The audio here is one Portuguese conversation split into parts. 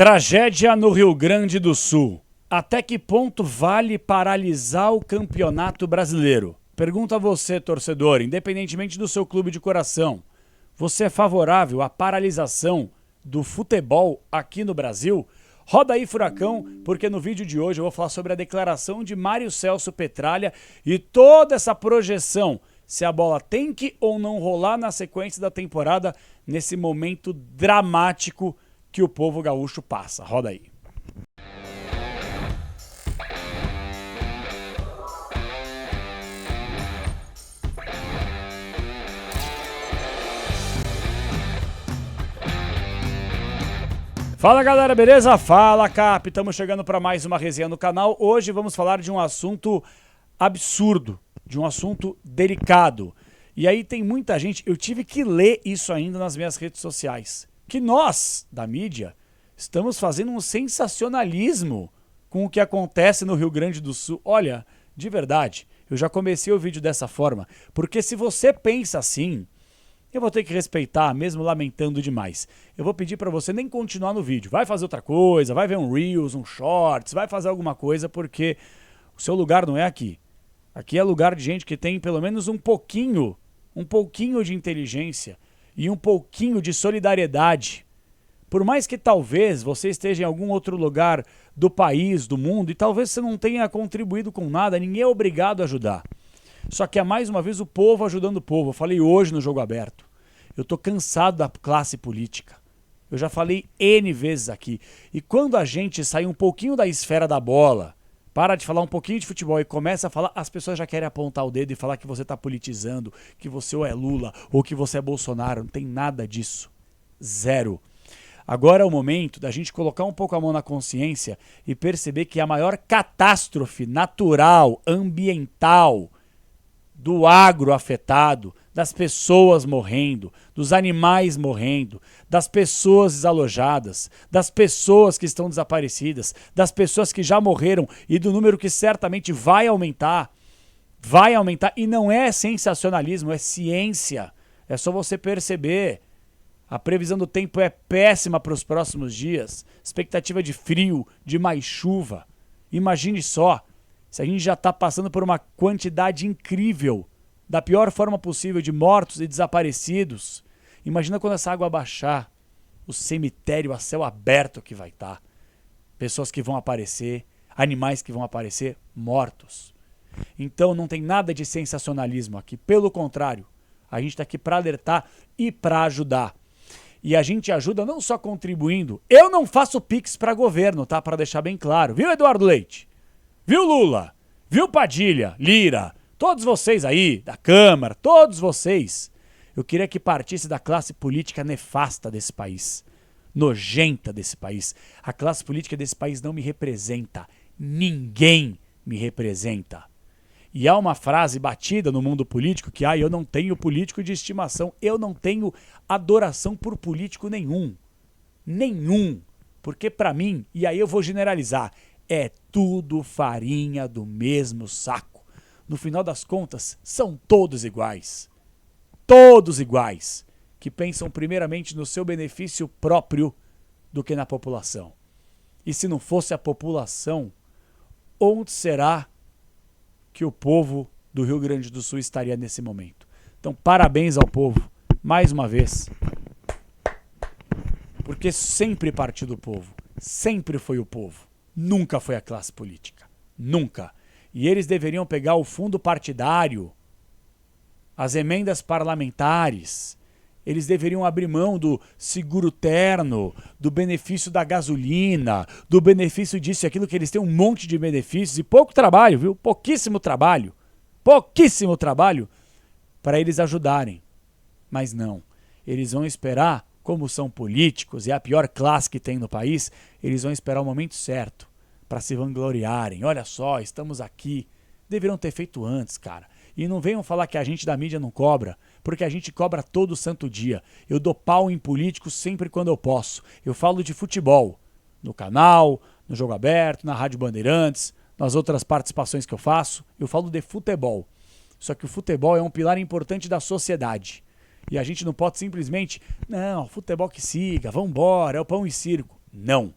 Tragédia no Rio Grande do Sul. Até que ponto vale paralisar o Campeonato Brasileiro? Pergunto a você, torcedor, independentemente do seu clube de coração. Você é favorável à paralisação do futebol aqui no Brasil? Roda aí, Furacão, porque no vídeo de hoje eu vou falar sobre a declaração de Mário Celso Petralha e toda essa projeção, se a bola tem que ou não rolar na sequência da temporada, nesse momento dramático que o povo gaúcho passa. Roda aí. Fala galera, beleza? Fala Cap, estamos chegando para mais uma resenha no canal. Hoje vamos falar de um assunto absurdo, de um assunto delicado. E aí tem muita gente, eu tive que ler isso ainda nas minhas redes sociais, que nós, da mídia, estamos fazendo um sensacionalismo com o que acontece no Rio Grande do Sul. Olha, de verdade, eu já comecei o vídeo dessa forma, porque se você pensa assim, eu vou ter que respeitar, mesmo lamentando demais. Eu vou pedir para você nem continuar no vídeo. Vai fazer outra coisa, vai ver um Reels, um Shorts, vai fazer alguma coisa, porque o seu lugar não é aqui. Aqui é lugar de gente que tem pelo menos um pouquinho de inteligência e um pouquinho de solidariedade. Por mais que talvez você esteja em algum outro lugar do país, do mundo, e talvez você não tenha contribuído com nada, ninguém é obrigado a ajudar. Só que é mais uma vez o povo ajudando o povo. Eu falei hoje no Jogo Aberto. Eu tô cansado da classe política. Eu já falei N vezes aqui. E quando a gente sai um pouquinho da esfera da bola, para de falar um pouquinho de futebol e começa a falar, as pessoas já querem apontar o dedo e falar que você tá politizando, que você ou é Lula ou que você é Bolsonaro. Não tem nada disso. Zero. Agora é o momento da gente colocar um pouco a mão na consciência e perceber que a maior catástrofe natural, ambiental, do agro afetado, das pessoas morrendo, dos animais morrendo, das pessoas desalojadas, das pessoas que estão desaparecidas, das pessoas que já morreram e do número que certamente vai aumentar e não é sensacionalismo, é ciência, é só você perceber. A previsão do tempo é péssima para os próximos dias, expectativa de frio, de mais chuva. Imagine só, se a gente já está passando por uma quantidade incrível, da pior forma possível, de mortos e desaparecidos, imagina quando essa água baixar, o cemitério a céu aberto que vai estar. Pessoas que vão aparecer, animais que vão aparecer mortos. Então não tem nada de sensacionalismo aqui, pelo contrário, a gente está aqui para alertar e para ajudar. E a gente ajuda não só contribuindo, eu não faço pix para governo, tá? Para deixar bem claro, viu, Eduardo Leite? Viu, Lula? Viu, Padilha? Lira? Todos vocês aí, da Câmara, todos vocês. Eu queria que partisse da classe política nefasta desse país. Nojenta desse país. A classe política desse país não me representa. Ninguém me representa. E há uma frase batida no mundo político que eu não tenho político de estimação. Eu não tenho adoração por político nenhum. Nenhum. Porque para mim, e aí eu vou generalizar, é tudo farinha do mesmo saco. No final das contas, são todos iguais. Todos iguais. Que pensam primeiramente no seu benefício próprio do que na população. E se não fosse a população, onde será que o povo do Rio Grande do Sul estaria nesse momento? Então, parabéns ao povo, mais uma vez. Porque sempre partiu do povo. Sempre foi o povo. Nunca foi a classe política. Nunca. E eles deveriam pegar o fundo partidário, as emendas parlamentares, eles deveriam abrir mão do seguro terno, do benefício da gasolina, do benefício disso e aquilo, que eles têm um monte de benefícios e pouco trabalho, viu? Pouquíssimo trabalho para eles ajudarem. Mas não, eles vão esperar, como são políticos e é a pior classe que tem no país, eles vão esperar o momento certo para se vangloriarem. Olha só, estamos aqui. Deveriam ter feito antes, cara. E não venham falar que a gente da mídia não cobra, porque a gente cobra todo santo dia. Eu dou pau em políticos sempre quando eu posso. Eu falo de futebol, no canal, no Jogo Aberto, na Rádio Bandeirantes, nas outras participações que eu faço, eu falo de futebol. Só que o futebol é um pilar importante da sociedade. E a gente não pode simplesmente, não, futebol que siga, vambora, é o pão e circo. Não.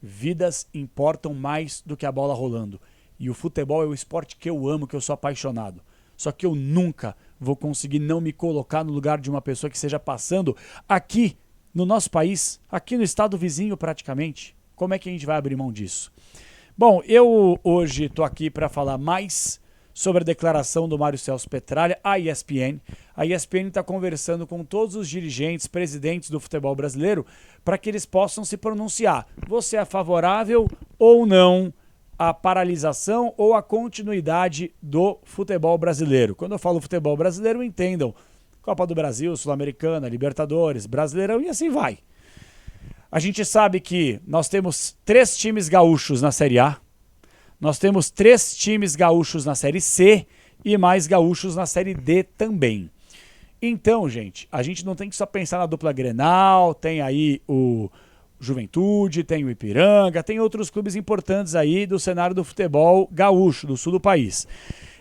Vidas importam mais do que a bola rolando. E o futebol é o esporte que eu amo, que eu sou apaixonado. Só que eu nunca vou conseguir não me colocar no lugar de uma pessoa que esteja passando aqui no nosso país, aqui no estado vizinho praticamente. Como é que a gente vai abrir mão disso? Bom, eu hoje estou aqui para falar mais sobre a declaração do Mário Celso Petralha à ESPN. A ESPN está conversando com todos os dirigentes, presidentes do futebol brasileiro para que eles possam se pronunciar. Você é favorável ou não à paralisação ou à continuidade do futebol brasileiro? Quando eu falo futebol brasileiro, entendam Copa do Brasil, Sul-Americana, Libertadores, Brasileirão e assim vai. A gente sabe que nós temos 3 times gaúchos na Série A, nós temos 3 times gaúchos na Série C e mais gaúchos na Série D também. Então, gente, a gente não tem que só pensar na dupla Grenal, tem aí o Juventude, tem o Ipiranga, tem outros clubes importantes aí do cenário do futebol gaúcho, do sul do país.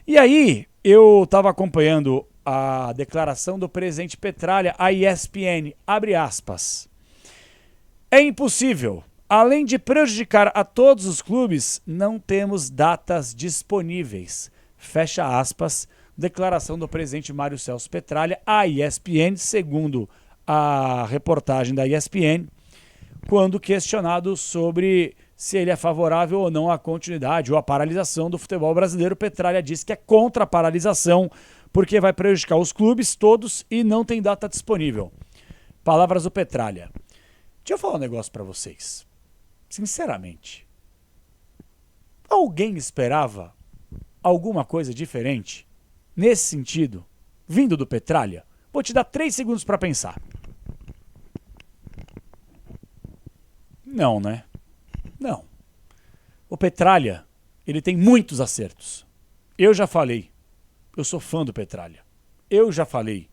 E aí, eu estava acompanhando a declaração do presidente Petralha à ESPN, abre aspas. É impossível. Além de prejudicar a todos os clubes, não temos datas disponíveis. Fecha aspas, declaração do presidente Mário Celso Petralha à ESPN, segundo a reportagem da ESPN, quando questionado sobre se ele é favorável ou não à continuidade ou à paralisação do futebol brasileiro. Petralha disse que é contra a paralisação porque vai prejudicar os clubes todos e não tem data disponível. Palavras do Petralha. Deixa eu falar um negócio para vocês. Sinceramente, alguém esperava alguma coisa diferente nesse sentido, vindo do Petralha? Vou te dar 3 segundos para pensar. Não, né? Não. O Petralha, ele tem muitos acertos. Eu já falei, eu sou fã do Petralha. Eu já falei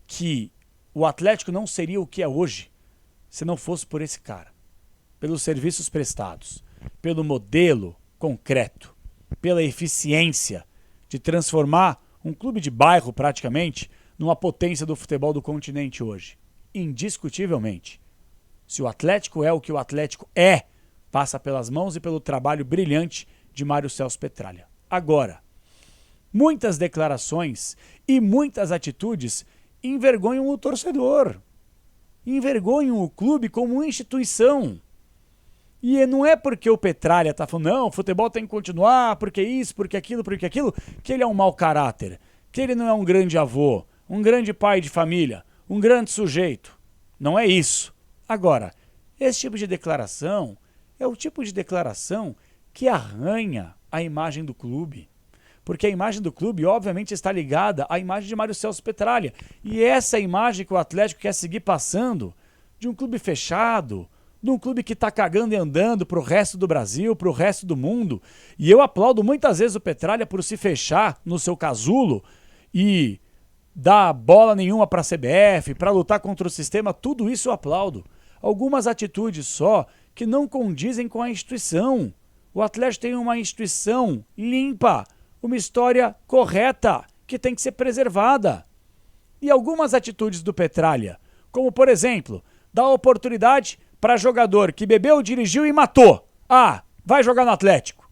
que o Atlético não seria o que é hoje se não fosse por esse cara. Pelos serviços prestados, pelo modelo concreto, pela eficiência de transformar um clube de bairro praticamente numa potência do futebol do continente hoje. Indiscutivelmente. Se o Atlético é o que o Atlético é, passa pelas mãos e pelo trabalho brilhante de Mário Celso Petralha. Agora, muitas declarações e muitas atitudes envergonham o torcedor, envergonham o clube como instituição. E não é porque o Petralha está falando, não, o futebol tem que continuar, porque isso, porque aquilo, que ele é um mau caráter, que ele não é um grande avô, um grande pai de família, um grande sujeito. Não é isso. Agora, esse tipo de declaração é o tipo de declaração que arranha a imagem do clube. Porque a imagem do clube, obviamente, está ligada à imagem de Mário Celso Petralha. E essa imagem que o Atlético quer seguir passando de um clube fechado, de um clube que está cagando e andando para o resto do Brasil, para o resto do mundo. E eu aplaudo muitas vezes o Petralha por se fechar no seu casulo e dar bola nenhuma para a CBF, para lutar contra o sistema, tudo isso eu aplaudo. Algumas atitudes só que não condizem com a instituição. O Atlético tem uma instituição limpa, uma história correta, que tem que ser preservada. E algumas atitudes do Petralha, como por exemplo, dar oportunidade para jogador que bebeu, dirigiu e matou. Ah, vai jogar no Atlético.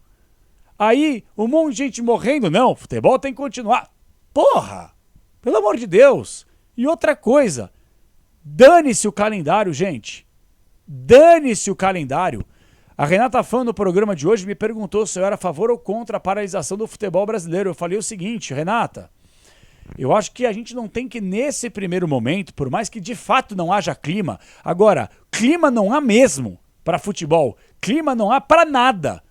Aí, um monte de gente morrendo. Não, o futebol tem que continuar. Porra! Pelo amor de Deus! E outra coisa, dane-se o calendário, gente. Dane-se o calendário. A Renata Fã, no programa de hoje, me perguntou se eu era a favor ou contra a paralisação do futebol brasileiro. Eu falei o seguinte, Renata, eu acho que a gente não tem que, nesse primeiro momento, por mais que de fato não haja clima, agora, clima não há mesmo para futebol, clima não há para nada.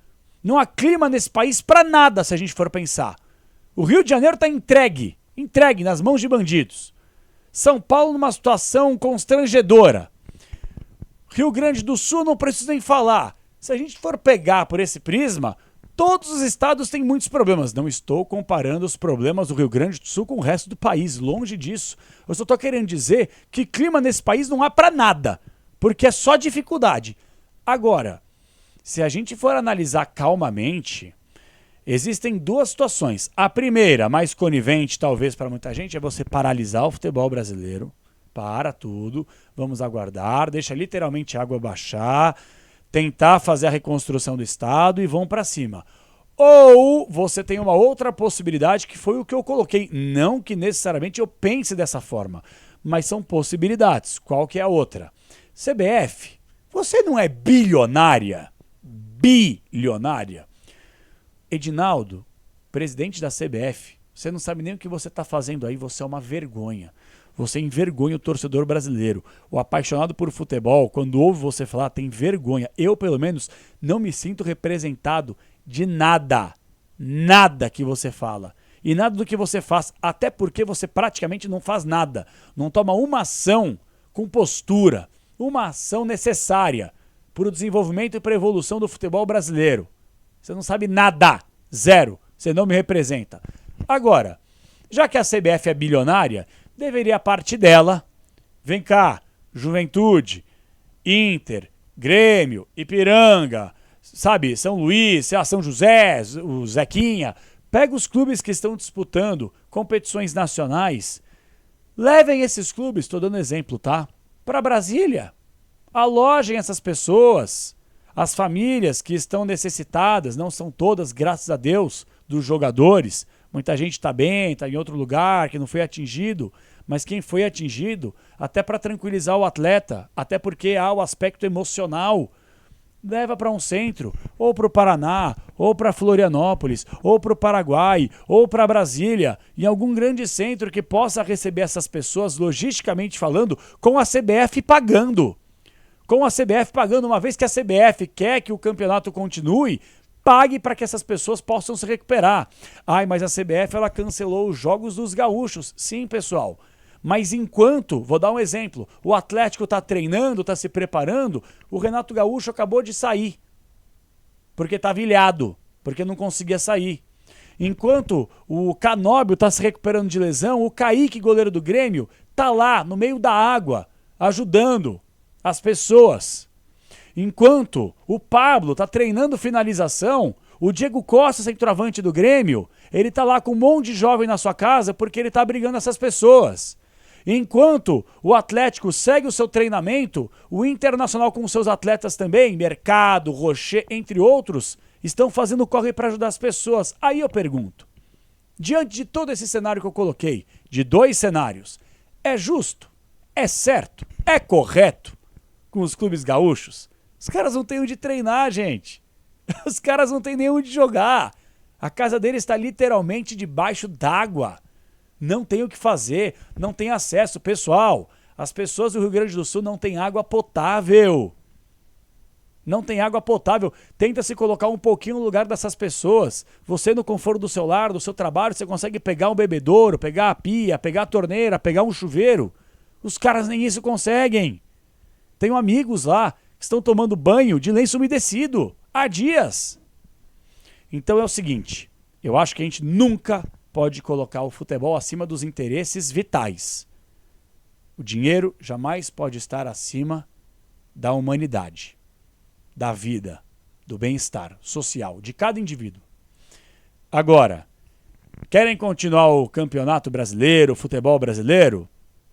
Não há clima nesse país para nada, se a gente for pensar. O Rio de Janeiro está entregue nas mãos de bandidos. São Paulo numa situação constrangedora. Rio Grande do Sul não preciso nem falar. Se a gente for pegar por esse prisma, todos os estados têm muitos problemas. Não estou comparando os problemas do Rio Grande do Sul com o resto do país, longe disso. Eu só estou querendo dizer que clima nesse país não há para nada, porque é só dificuldade. Agora, se a gente for analisar calmamente, existem 2 situações. A primeira, mais conivente talvez para muita gente, é você paralisar o futebol brasileiro. Para tudo, vamos aguardar, deixa literalmente a água baixar. tentar fazer a reconstrução do Estado e vão para cima. Ou você tem uma outra possibilidade, que foi o que eu coloquei. Não que necessariamente eu pense dessa forma, mas são possibilidades. Qual que é a outra? CBF, você não é bilionária? Bilionária? Edinaldo, presidente da CBF, você não sabe nem o que você está fazendo aí, você é uma vergonha. Você envergonha o torcedor brasileiro. O apaixonado por futebol, quando ouve você falar, tem vergonha. Eu, pelo menos, não me sinto representado de nada. Nada que você fala. E nada do que você faz, até porque você praticamente não faz nada. Não toma uma ação com postura, uma ação necessária para o desenvolvimento e para a evolução do futebol brasileiro. Você não sabe nada. Zero. Você não me representa. Agora, já que a CBF é bilionária, deveria partir dela. Vem cá, Juventude, Inter, Grêmio, Ipiranga, sabe, São Luís, São José, o Zequinha. Pega os clubes que estão disputando competições nacionais. Levem esses clubes, estou dando exemplo, tá? Para Brasília. Alojem essas pessoas. As famílias que estão necessitadas, não são todas, graças a Deus, dos jogadores. Muita gente está bem, está em outro lugar, que não foi atingido. Mas quem foi atingido, até para tranquilizar o atleta, até porque há o aspecto emocional, leva para um centro, ou para o Paraná, ou para Florianópolis, ou para o Paraguai, ou para Brasília, em algum grande centro que possa receber essas pessoas, logisticamente falando, com a CBF pagando. Com a CBF pagando, uma vez que a CBF quer que o campeonato continue, pague para que essas pessoas possam se recuperar. Ai, mas a CBF ela cancelou os jogos dos gaúchos. Sim, pessoal. Mas enquanto, vou dar um exemplo, o Atlético está treinando, está se preparando, o Renato Gaúcho acabou de sair. Porque estava ilhado, porque não conseguia sair. Enquanto o Canóbio está se recuperando de lesão, o Kaique, goleiro do Grêmio, está lá, no meio da água, ajudando as pessoas. Enquanto o Pablo está treinando finalização, o Diego Costa, centroavante do Grêmio, ele está lá com um monte de jovem na sua casa porque ele está brigando essas pessoas. Enquanto o Atlético segue o seu treinamento, o Internacional com seus atletas também, Mercado, Rocher, entre outros, estão fazendo corre para ajudar as pessoas. Aí eu pergunto, diante de todo esse cenário que eu coloquei, de 2 cenários, é justo? É certo? É correto com os clubes gaúchos? Os caras não têm onde treinar, gente. Os caras não têm nem onde jogar. A casa deles está literalmente debaixo d'água. Não tem o que fazer, não tem acesso. Pessoal, as pessoas do Rio Grande do Sul não têm água potável. Não tem água potável. Tenta se colocar um pouquinho no lugar dessas pessoas. Você no conforto do seu lar, do seu trabalho, você consegue pegar um bebedouro, pegar a pia, pegar a torneira, pegar um chuveiro. Os caras nem isso conseguem. Tenho amigos lá que estão tomando banho de lenço umedecido há dias. Então é o seguinte, eu acho que a gente nunca pode colocar o futebol acima dos interesses vitais. O dinheiro jamais pode estar acima da humanidade, da vida, do bem-estar social de cada indivíduo. Agora, querem continuar o campeonato brasileiro, o futebol brasileiro?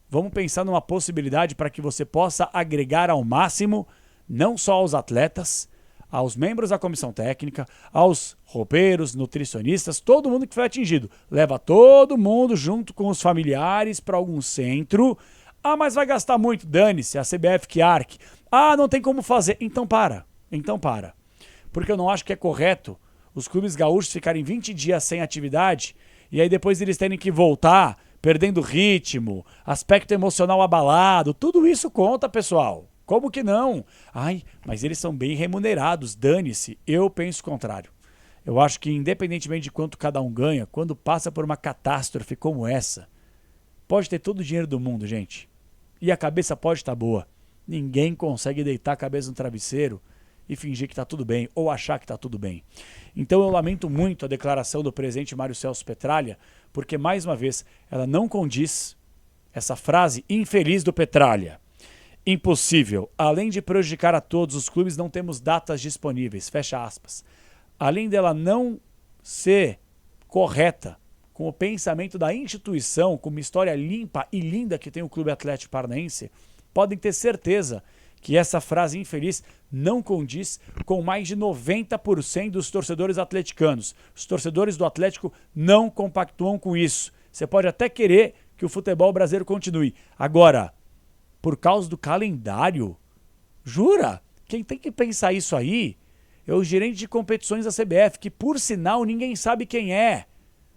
Vamos pensar numa possibilidade para que você possa agregar ao máximo, não só aos atletas, aos membros da comissão técnica, aos roupeiros, nutricionistas, todo mundo que foi atingido. Leva todo mundo junto com os familiares para algum centro. Ah, mas vai gastar muito. Dane-se, a CBF que arque. Ah, não tem como fazer. Então para. Porque eu não acho que é correto os clubes gaúchos ficarem 20 dias sem atividade e aí depois eles terem que voltar perdendo ritmo, aspecto emocional abalado. Tudo isso conta, pessoal. Como que não? Ai, mas eles são bem remunerados, dane-se. Eu penso o contrário. Eu acho que independentemente de quanto cada um ganha, quando passa por uma catástrofe como essa, pode ter todo o dinheiro do mundo, gente. E a cabeça pode estar boa. Ninguém consegue deitar a cabeça no travesseiro e fingir que está tudo bem, ou achar que está tudo bem. Então eu lamento muito a declaração do presidente Mário Celso Petralha, porque mais uma vez ela não condiz, essa frase infeliz do Petralha. Impossível. Além de prejudicar a todos, os clubes não temos datas disponíveis. Fecha aspas. Além dela não ser correta com o pensamento da instituição, com uma história limpa e linda que tem o Clube Atlético Paranaense, podem ter certeza que essa frase infeliz não condiz com mais de 90% dos torcedores atleticanos. Os torcedores do Atlético não compactuam com isso. Você pode até querer que o futebol brasileiro continue. Agora, por causa do calendário, jura? Quem tem que pensar isso aí é o gerente de competições da CBF, que por sinal ninguém sabe quem é,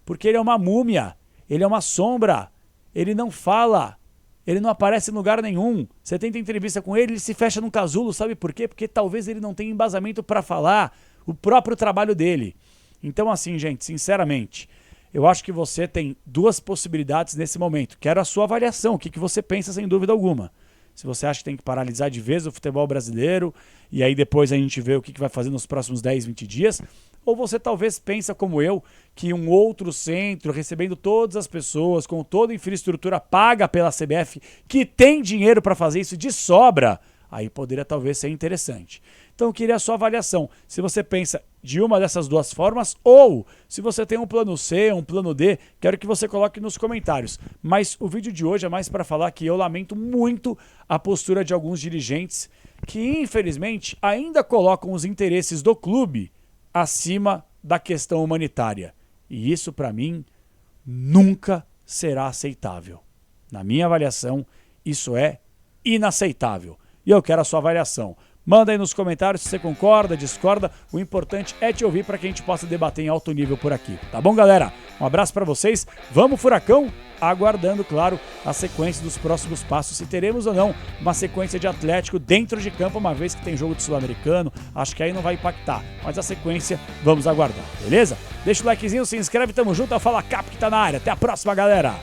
porque ele é uma múmia, ele é uma sombra, ele não fala, ele não aparece em lugar nenhum. Você tenta entrevista com ele, ele se fecha num casulo, sabe por quê? Porque talvez ele não tenha embasamento para falar o próprio trabalho dele. Então assim, gente, sinceramente, eu acho que você tem duas possibilidades nesse momento. Quero a sua avaliação, o que você pensa sem dúvida alguma. Se você acha que tem que paralisar de vez o futebol brasileiro e aí depois a gente vê o que vai fazer nos próximos 10, 20 dias, ou você talvez pensa como eu, que um outro centro, recebendo todas as pessoas, com toda a infraestrutura paga pela CBF, que tem dinheiro para fazer isso de sobra, aí poderia talvez ser interessante. Então eu queria a sua avaliação, se você pensa de uma dessas duas formas ou se você tem um plano C, um plano D, quero que você coloque nos comentários. Mas o vídeo de hoje é mais para falar que eu lamento muito a postura de alguns dirigentes que infelizmente ainda colocam os interesses do clube acima da questão humanitária. E isso para mim nunca será aceitável. Na minha avaliação, isso é inaceitável. E eu quero a sua avaliação. Manda aí nos comentários se você concorda, discorda. O importante é te ouvir para que a gente possa debater em alto nível por aqui. Tá bom, galera? Um abraço para vocês. Vamos, Furacão! Aguardando, claro, a sequência dos próximos passos. Se teremos ou não uma sequência de Atlético dentro de campo, uma vez que tem jogo de Sul-Americano. Acho que aí não vai impactar. Mas a sequência, vamos aguardar, beleza? Deixa o likezinho, se inscreve, tamo junto. Fala Cap que tá na área. Até a próxima, galera!